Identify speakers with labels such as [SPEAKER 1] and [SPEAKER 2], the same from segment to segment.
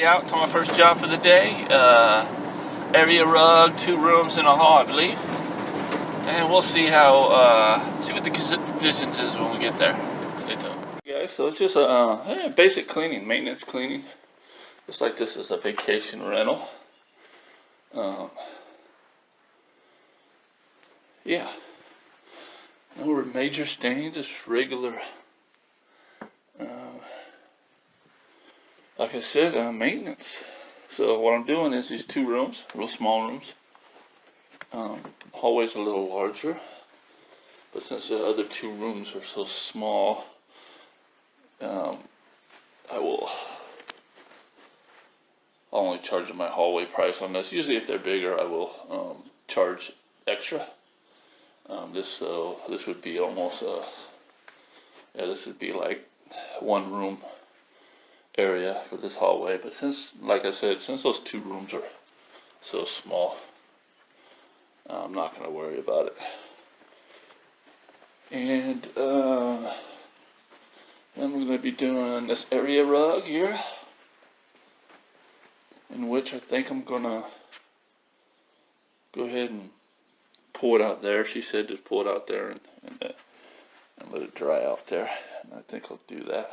[SPEAKER 1] already out to my first job for the day. Area rug, 2 rooms and a hall, I believe. And we'll see see what the conditions is when we get there. Stay tuned. Guys, so it's just a basic cleaning, maintenance cleaning. Just like this is a vacation rental. Yeah. No major stains, just regular, like I said, maintenance. So what I'm doing is these 2 rooms, real small rooms. Hallway's a little larger, but since the other 2 rooms are so small, I'll only charge them my hallway price on this. Usually if they're bigger, I will charge extra. This would be almost this would be like 1 room area for this hallway. But since, like I said, since those 2 rooms are so small, I'm not going to worry about it. And then we're going to be doing this area rug here, in which I think I'm going to go ahead and pull it out there. She said just pull it out there and let it dry out there. And I think I'll do that.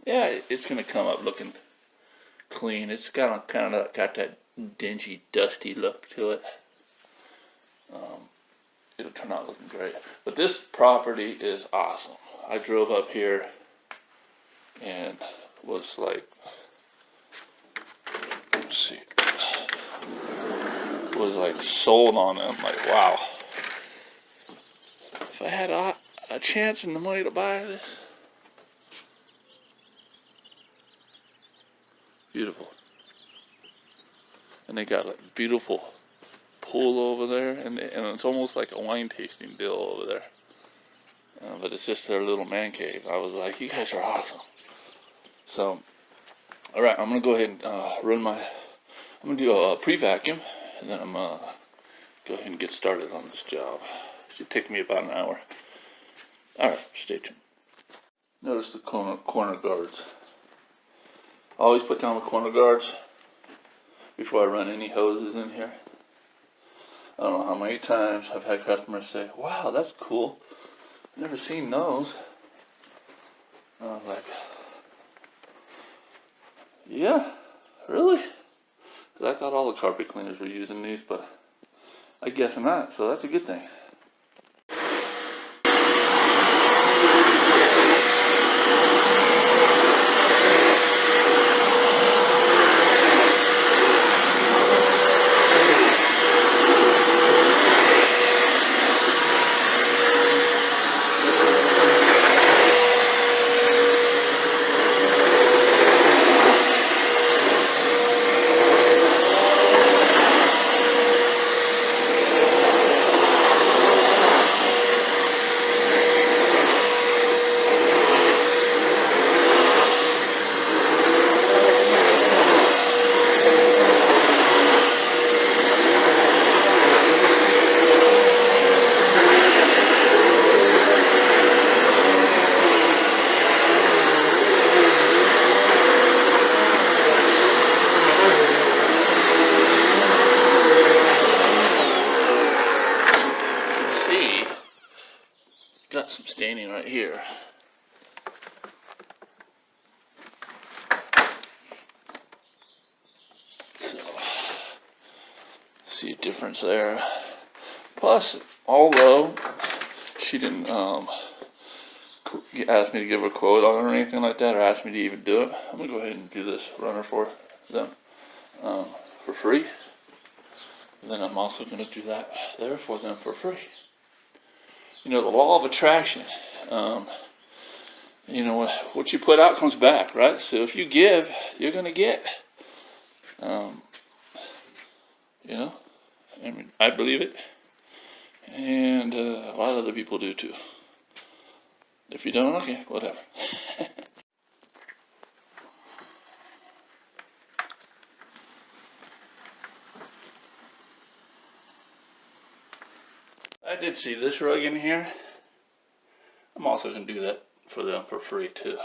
[SPEAKER 1] Yeah, it's going to come up looking clean. It's kind of got that dingy, dusty look to it. It'll turn out looking great. But this property is awesome. I drove up here and was like, let's see, was like sold on it. I'm like, wow. If I had a chance and the money to buy this. Beautiful. And they got a beautiful pool over there, and it's almost like a wine tasting deal over there. But it's just their little man cave. I was like, you guys are awesome. So, alright, I'm going to go ahead and I'm going to do a pre-vacuum, and then I'm going to go ahead and get started on this job. It should take me about an hour. Alright, stay tuned. Notice the corner guards. I always put down the corner guards before I run any hoses in here. I don't know how many times I've had customers say, wow, that's cool. I've never seen those. And I was like, yeah, really? Because I thought all the carpet cleaners were using these, but I guess not, so that's a good thing. Got some staining right here. So, see a difference there. Plus, although she didn't ask me to give her a quote on it or anything like that, or ask me to even do it, I'm gonna go ahead and do this runner for them for free. And then I'm also gonna do that there for them for free. You know, the law of attraction. You know, what you put out comes back, right? So if you give, you're going to get. You know, I mean, I believe it. And a lot of other people do too. If you don't, okay, whatever. I did see this rug in here. I'm also going to do that for them for free too.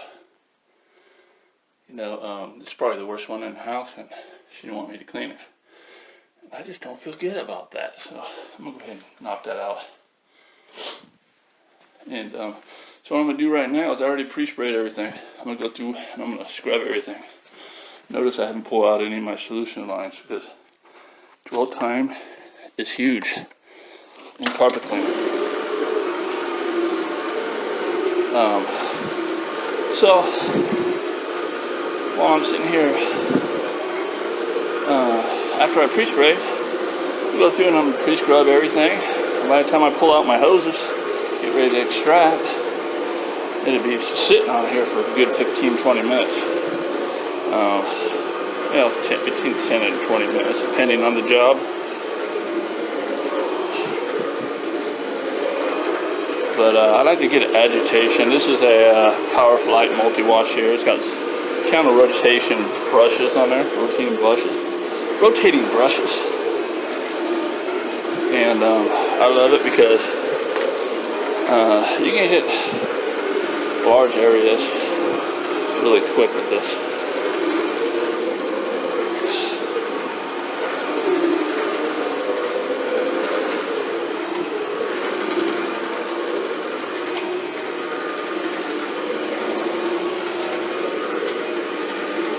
[SPEAKER 1] It's probably the worst one in the house, and she didn't want me to clean it. And I just don't feel good about that, so I'm gonna go ahead and knock that out. And so what I'm gonna do right now is I already pre-sprayed everything. I'm gonna go through and I'm gonna scrub everything. Notice I haven't pulled out any of my solution lines because dwell time is huge in carpet cleaning. So while I'm sitting here, after I pre-spray, I go through and I'm gonna pre-scrub everything. And by the time I pull out my hoses, get ready to extract, it'll be sitting on here for a good 15-20 minutes. Between 10 and 20 minutes, depending on the job. But I like to get agitation. This is a Power Flight multi-wash here. It's got counter rotation brushes on there, rotating brushes. And I love it because you can hit large areas really quick with this.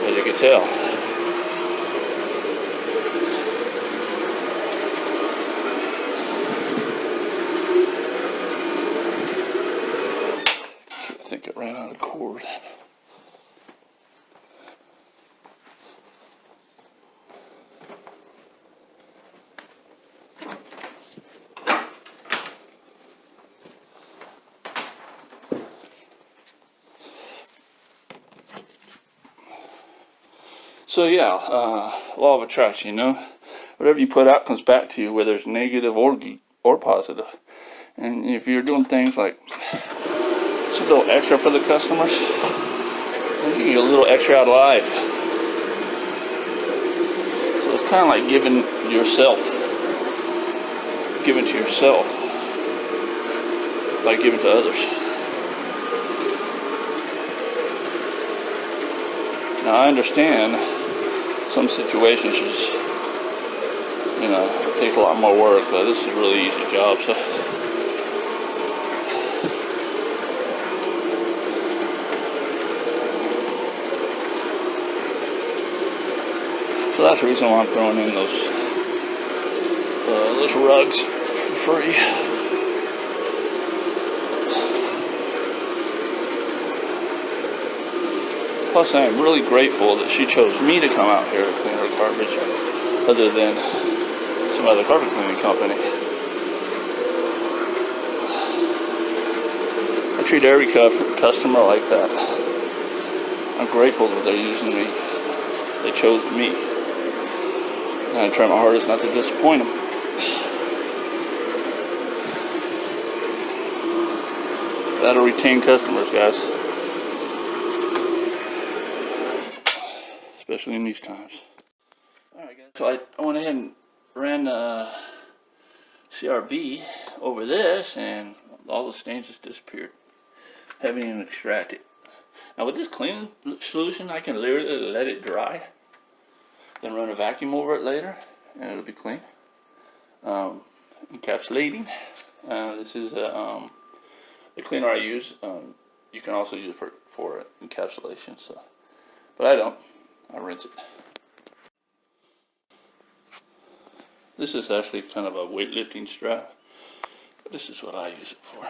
[SPEAKER 1] As you can tell. I think it ran out of cord. So yeah, law of attraction, whatever you put out comes back to you, whether it's negative or positive. And if you're doing things like just a little extra for the customers, you get a little extra out of life. So it's kind of like giving to yourself, by giving to others. Now I understand some situations just, it takes a lot more work, but this is a really easy job, so. So that's the reason why I'm throwing in those rugs for free. Plus, I am really grateful that she chose me to come out here to clean her garbage, other than some other carpet cleaning company. I treat every customer like that. I'm grateful that they're using me. They chose me. And I try my hardest not to disappoint them. That'll retain customers, guys. Especially in these times. Alright guys, so I went ahead and ran CRB over this and all the stains just disappeared. Haven't even extracted. Now with this cleaning solution, I can literally let it dry, then run a vacuum over it later, and it'll be clean. Encapsulating. This is the cleaner I use. You can also use it for encapsulation. So, but I don't. I rinse it. This is actually kind of a weightlifting strap, but this is what I use it for.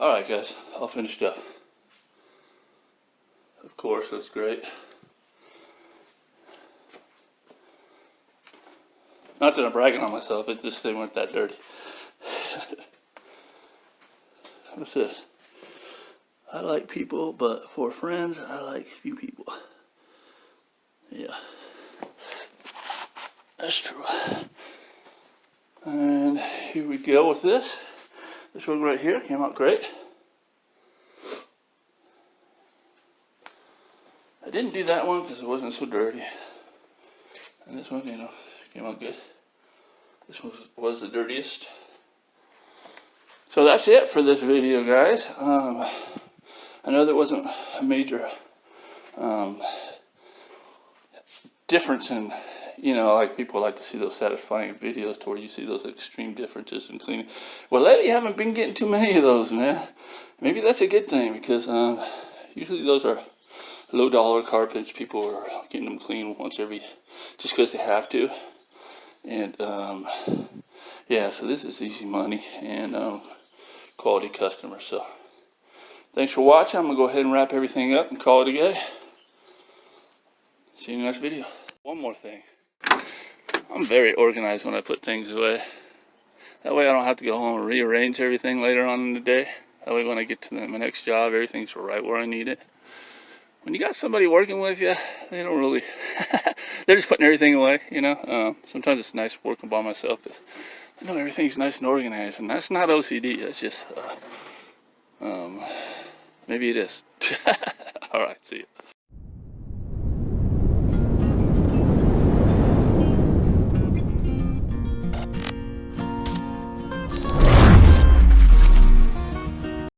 [SPEAKER 1] Alright guys, all finished up. Of course, that's great. Not that I'm bragging on myself, it's just they weren't that dirty. What's this? I like people, but for friends, I like few people. Yeah. That's true. And here we go with this. This one right here came out great. I didn't do that one because it wasn't so dirty. And this one, came out good. This one was the dirtiest. So that's it for this video, guys. I know there wasn't a major difference in, like people like to see those satisfying videos to where you see those extreme differences in cleaning. Well, lately I haven't been getting too many of those, man. Maybe that's a good thing because usually those are low dollar carpets. People are getting them clean once every, just because they have to. And yeah, so this is easy money and quality customer. So thanks for watching. I'm gonna go ahead and wrap everything up and call it a day. See you in the next video. One more thing. I'm very organized when I put things away. That way I don't have to go home and rearrange everything later on in the day. That way when I get to my next job, everything's right where I need it. When you got somebody working with you, they don't really, they're just putting everything away, Sometimes it's nice working by myself. I know everything's nice and organized, and that's not OCD. That's just, maybe it is. All right, see you.